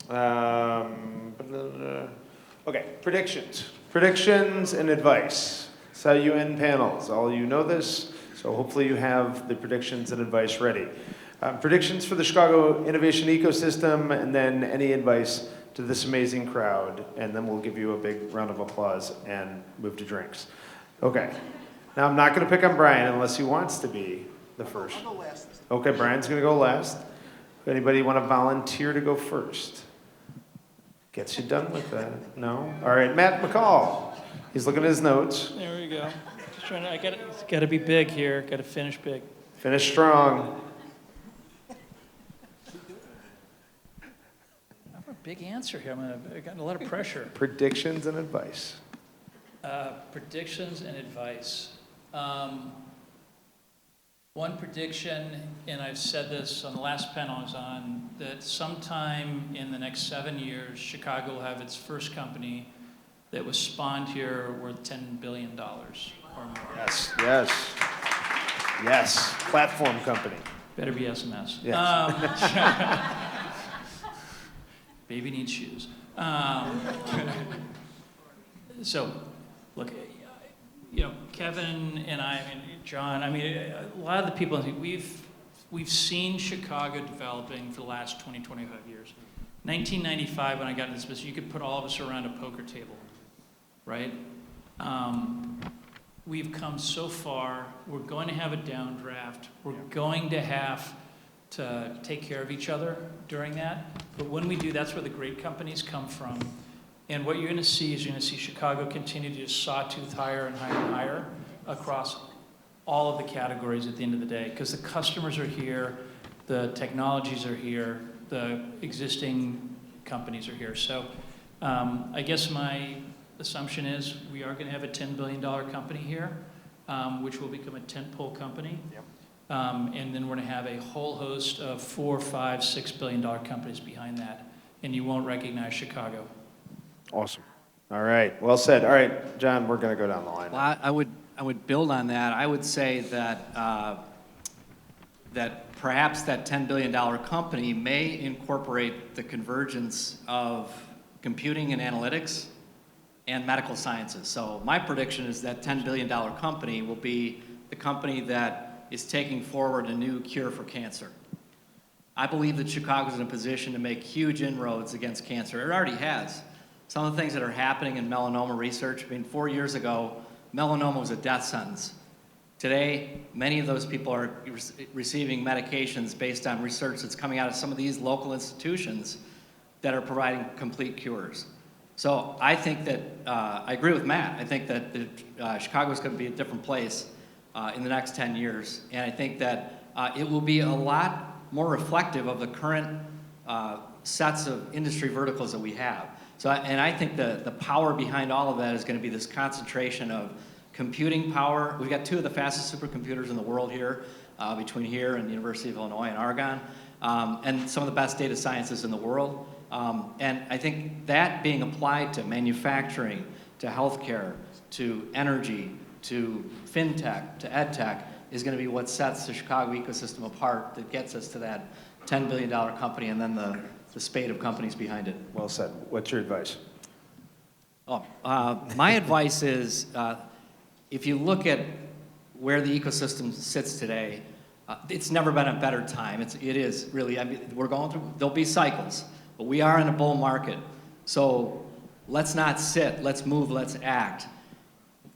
Okay, predictions. Predictions and advice. That's how you end panels. All you know this, so hopefully you have the predictions and advice ready. Predictions for the Chicago innovation ecosystem, and then any advice to this amazing crowd, and then we'll give you a big round of applause and move to drinks. Okay. Now I'm not going to pick on Brian unless he wants to be the first. I'll go last. Okay, Brian's going to go last. Anybody want to volunteer to go first? Gets you done with that. No? All right, Matt McCall. He's looking at his notes. There we go. Just trying to, it's got to be big here. Got to finish big. Finish strong. I have a big answer here. I got a lot of pressure. Predictions and advice. Predictions and advice. One prediction, and I've said this on the last panel I was on, that sometime in the next 7 years, Chicago will have its first company that was spawned here worth $10 billion or more. Yes, yes. Yes, platform company. Better be SMS. Yes. Baby needs shoes. So, look, you know, Kevin and I mean, John, I mean, a lot of the people, we've seen Chicago developing for the last 20, 25 years. 1995, when I got into this business, you could put all of us around a poker table, right? We've come so far. We're going to have a downdraft. We're going to have to take care of each other during that. But when we do, that's where the great companies come from. And what you're going to see is you're going to see Chicago continue to just sawtooth higher and higher and higher across all of the categories at the end of the day. Because the customers are here, the technologies are here, the existing companies are here. So I guess my assumption is we are going to have a $10 billion company here, which will become a tentpole company. Yep. And then we're going to have a whole host of $4, $5, $6 billion companies behind that. And you won't recognize Chicago. Awesome. All right, well said. All right, John, we're going to go down the line. Well, I would build on that. I would say that that perhaps that $10 billion company may incorporate the convergence of computing and analytics and medical sciences. So my prediction is that $10 billion company will be the company that is taking forward a new cure for cancer. I believe that Chicago is in a position to make huge inroads against cancer. It already has. Some of the things that are happening in melanoma research, I mean, 4 years ago, melanoma was a death sentence. Today, many of those people are receiving medications based on research that's coming out of some of these local institutions that are providing complete cures. So I think that, I agree with Matt, I think that Chicago is going to be a different place in the next 10 years. And I think that it will be a lot more reflective of the current sets of industry verticals that we have. So, and I think the power behind all of that is going to be this concentration of computing power. We've got two of the fastest supercomputers in the world here, between here and the University of Illinois and Argonne, and some of the best data scientists in the world. And I think that being applied to manufacturing, to healthcare, to energy, to fintech, to edtech, is going to be what sets the Chicago ecosystem apart, that gets us to that $10 billion company and then the spate of companies behind it. Well said. What's your advice? My advice is, if you look at where the ecosystem sits today, it's never been a better time. It is really, I mean, we're going through, there'll be cycles, but we are in a bull market. So let's not sit, let's move, let's act.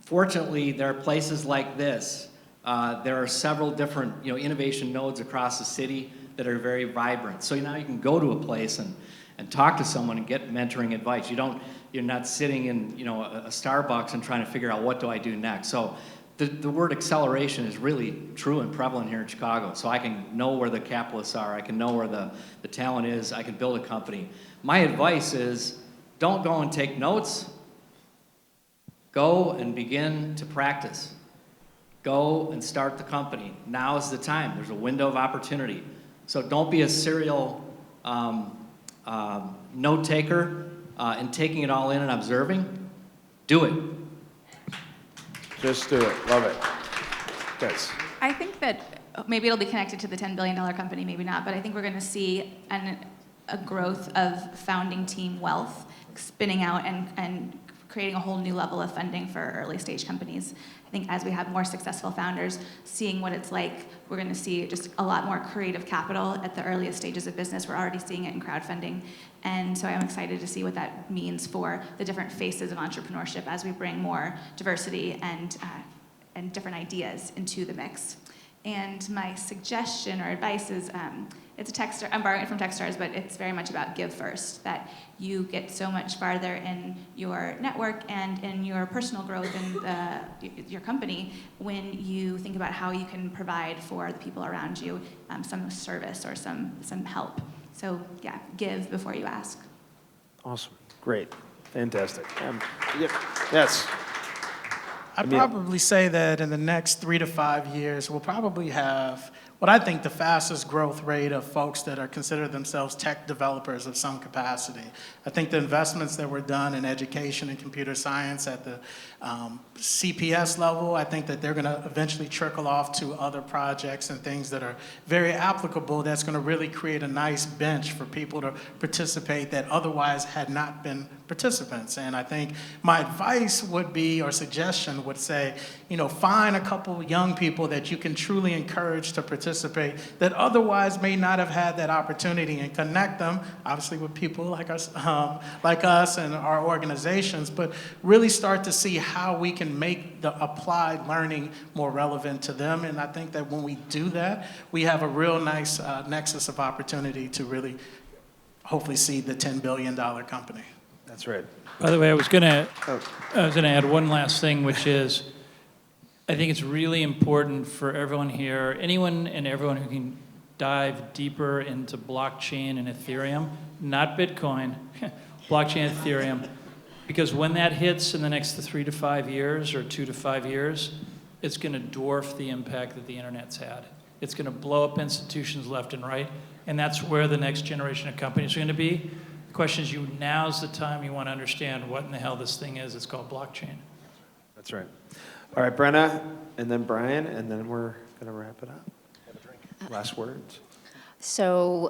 Fortunately, there are places like this. There are several different, innovation nodes across the city that are very vibrant. So now you can go to a place and talk to someone and get mentoring advice. You're not sitting in, a Starbucks and trying to figure out what do I do next. So the word acceleration is really true and prevalent here in Chicago. So I can know where the capitalists are. I can know where the talent is. I can build a company. My advice is, don't go and take notes. Go and begin to practice. Go and start the company. Now is the time. There's a window of opportunity. So don't be a serial note taker and taking it all in and observing. Do it. Just do it. Love it. Guys. I think that maybe it'll be connected to the $10 billion company, maybe not, but I think we're going to see a growth of founding team wealth, spinning out and creating a whole new level of funding for early stage companies. I think as we have more successful founders, seeing what it's like, we're going to see just a lot more creative capital at the earliest stages of business. We're already seeing it in crowdfunding. And so I'm excited to see what that means for the different faces of entrepreneurship as we bring more diversity and different ideas into the mix. And my suggestion or advice is, it's a Techstars, I'm borrowing it from Techstars, but it's very much about give first, that you get so much farther in your network and in your personal growth in your company when you think about how you can provide for the people around you some service or some help. So yeah, give before you ask. Awesome. Great. Fantastic. Yep. Yes. I'd probably say that in the next 3 to 5 years, we'll probably have what I think the fastest growth rate of folks that are consider themselves tech developers of some capacity. I think the investments that were done in education and computer science at the CPS level, I think that they're going to eventually trickle off to other projects and things that are very applicable that's going to really create a nice bench for people to participate that otherwise had not been participants. And I think my advice would be, or suggestion would say, find a couple young people that you can truly encourage to participate that otherwise may not have had that opportunity, and connect them, obviously, with people like us and our organizations, but really start to see how we can make the applied learning more relevant to them. And I think that when we do that, we have a real nice nexus of opportunity to really hopefully seed the $10 billion company. That's right. By the way, I was gonna add one last thing, which is, I think it's really important for everyone here, anyone and everyone who can dive deeper into blockchain and Ethereum, not Bitcoin, blockchain and Ethereum, because when that hits in the next 3 to 5 years or 2 to 5 years, it's going to dwarf the impact that the internet's had. It's going to blow up institutions left and right, and that's where the next generation of companies are going to be. The question is, now's the time you want to understand what in the hell this thing is. It's called blockchain. That's right. All right, Brenna, and then Brian, and then we're going to wrap it up. Have a drink. Last words. So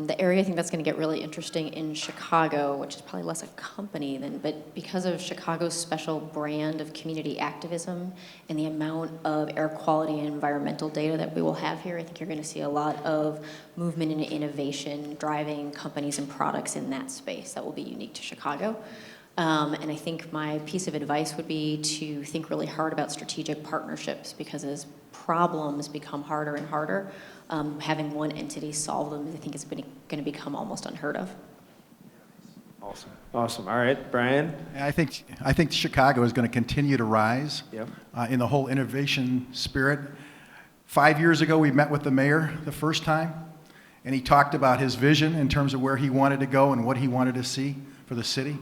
the area I think that's going to get really interesting in Chicago, which is probably less a company but because of Chicago's special brand of community activism and the amount of air quality and environmental data that we will have here, I think you're going to see a lot of movement and innovation driving companies and products in that space that will be unique to Chicago. And I think my piece of advice would be to think really hard about strategic partnerships, because as problems become harder and harder, having one entity solve them, I think is going to become almost unheard of. Awesome. All right, Brian. I think Chicago is going to continue to rise Yep. in the whole innovation spirit. 5 years ago, we met with the mayor the first time, and he talked about his vision in terms of where he wanted to go and what he wanted to see for the city.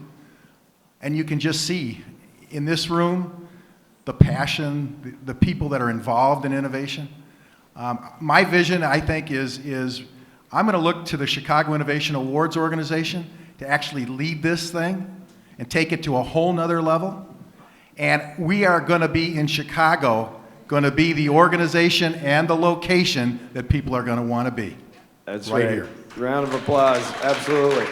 And you can just see in this room the passion, the people that are involved in innovation. My vision, I think, is I'm going to look to the Chicago Innovation Awards organization to actually lead this thing and take it to a whole nother level. And we are going to be in Chicago, going to be the organization and the location that people are going to want to be. That's right right. here. Round of applause. Absolutely.